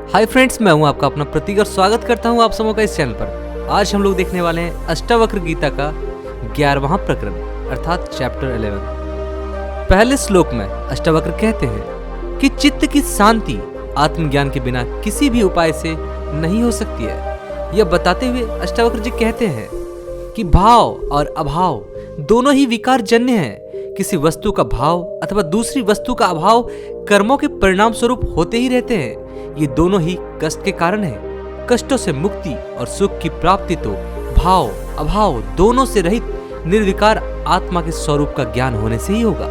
Hi friends, मैं हूं आपका अपना प्रतीक और स्वागत करता हूं आप सबों का इस चैनल पर। आज हम लोग देखने वाले हैं अष्टावक्र गीता का 11वां प्रकरण अर्थात चैप्टर 11। पहले श्लोक में अष्टावक्र कहते हैं कि चित्त की शांति आत्मज्ञान के बिना किसी भी उपाय से नहीं हो सकती है। यह बताते हुए अष्टावक्र जी कहते हैं कि भाव और अभाव दोनों ही विकार जन्य हैं। किसी वस्तु का भाव अथवा दूसरी वस्तु का अभाव कर्मों के परिणाम स्वरूप होते ही रहते हैं। ये दोनों ही कष्ट के कारण है। कष्टों से मुक्ति और सुख की प्राप्ति तो भाव अभाव दोनों से रहित निर्विकार आत्मा के स्वरूप का ज्ञान होने से ही होगा।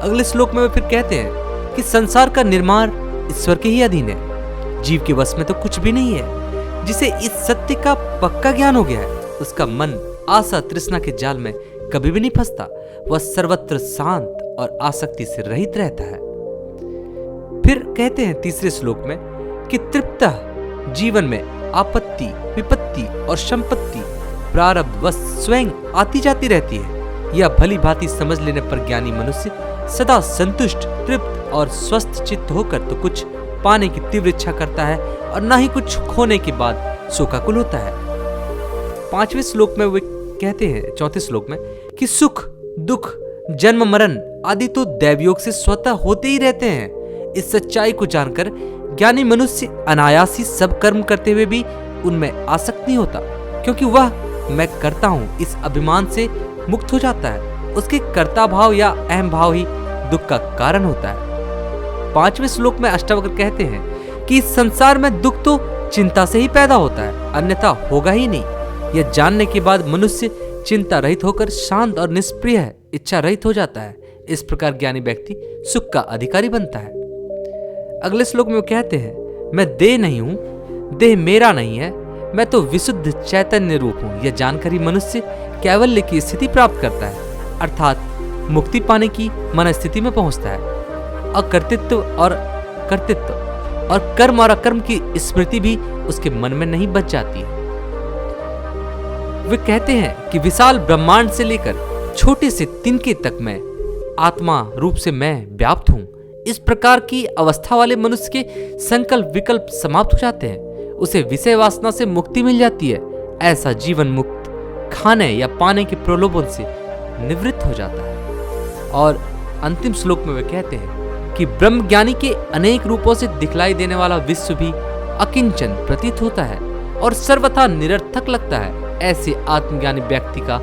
अगले श्लोक में वे फिर कहते हैं कि संसार का निर्माण ईश्वर के ही अधीन है। जीव के वश में तो कुछ भी नहीं है। जिसे इस सत्य का पक्का ज्ञान हो गया है, उसका मन आशा तृष्णा के जाल में कभी भी नहीं फंसता। वह सर्वत्र शांत और आसक्ति से रहित रहता है। फिर कहते हैं तीसरे श्लोक में कि तृप्त जीवन में आपत्ति विपत्ति और संपत्ति प्रारब्ध व स्वयं आती जाती रहती है। यह भली भांति समझ लेने पर ज्ञानी मनुष्य सदा संतुष्ट तृप्त और स्वस्थ चित्त होकर तो कुछ पाने की तीव्र इच्छा करता है और न ही कुछ खोने के बाद शोकाकुल होता है। पांचवें श्लोक में वे कहते हैं चौथे श्लोक में कि सुख दुख जन्म मरण आदि तो दैवयोग से स्वतः होते ही रहते हैं। इस सच्चाई को जानकर ज्ञानी मनुष्य अनायासी सब कर्म करते हुए भी उनमें आसक्त नहीं होता, क्योंकि वह मैं करता हूं इस अभिमान से मुक्त हो जाता है। उसके कर्ता भाव या अहम भाव ही दुख का कारण होता है। पांचवें श्लोक में अष्टावक्र कहते हैं कि इस संसार में दुख तो चिंता से ही पैदा होता है, अन्यथा होगा ही नहीं। यह जानने के बाद मनुष्य चिंता रहित होकर शांत और निष्प्रिय इच्छा रहित हो जाता है। इस प्रकार ज्ञानी व्यक्ति सुख का अधिकारी बनता है। अगले श्लोक में वो कहते हैं मैं देह नहीं हूं, देह मेरा नहीं है, मैं तो विशुद्ध चैतन्य रूप हूं। यह जानकर ही मनुष्य कैवल्य की स्थिति प्राप्त करता है, अर्थात मुक्ति पाने की मन स्थिति में पहुंचता है। अकर्तृत्व और कर्तृत्व और कर्म और अकर्म की स्मृति भी उसके मन में नहीं बच जाती है। वे कहते हैं कि विशाल ब्रह्मांड से लेकर छोटे से तिनके तक में आत्मा रूप से मैं व्याप्त हूं। इस प्रकार की अवस्था वाले मनुष्य के संकल्प विकल्प समाप्त हो जाते हैं। उसे विषय वासना से मुक्ति मिल जाती है। ऐसा जीवन मुक्त खाने या पाने के प्रलोभन से निवृत्त हो जाता है। और अंतिम श्लोक में वे कहते हैं कि ब्रह्म ज्ञानी के अनेक रूपों से दिखलाई देने वाला विश्व भी अकिंचन प्रतीत होता है और सर्वथा निरर्थक लगता है। ऐसे आत्मज्ञानी व्यक्ति का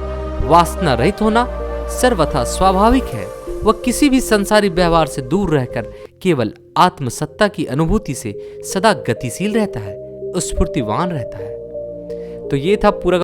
वासना रहित होना सर्वथा स्वाभाविक है। वह किसी भी संसारी व्यवहार से दूर रहकर केवल आत्मसत्ता की अनुभूति से सदा गतिशील रहता है, स्फूर्तिवान रहता है। तो ये था पूरा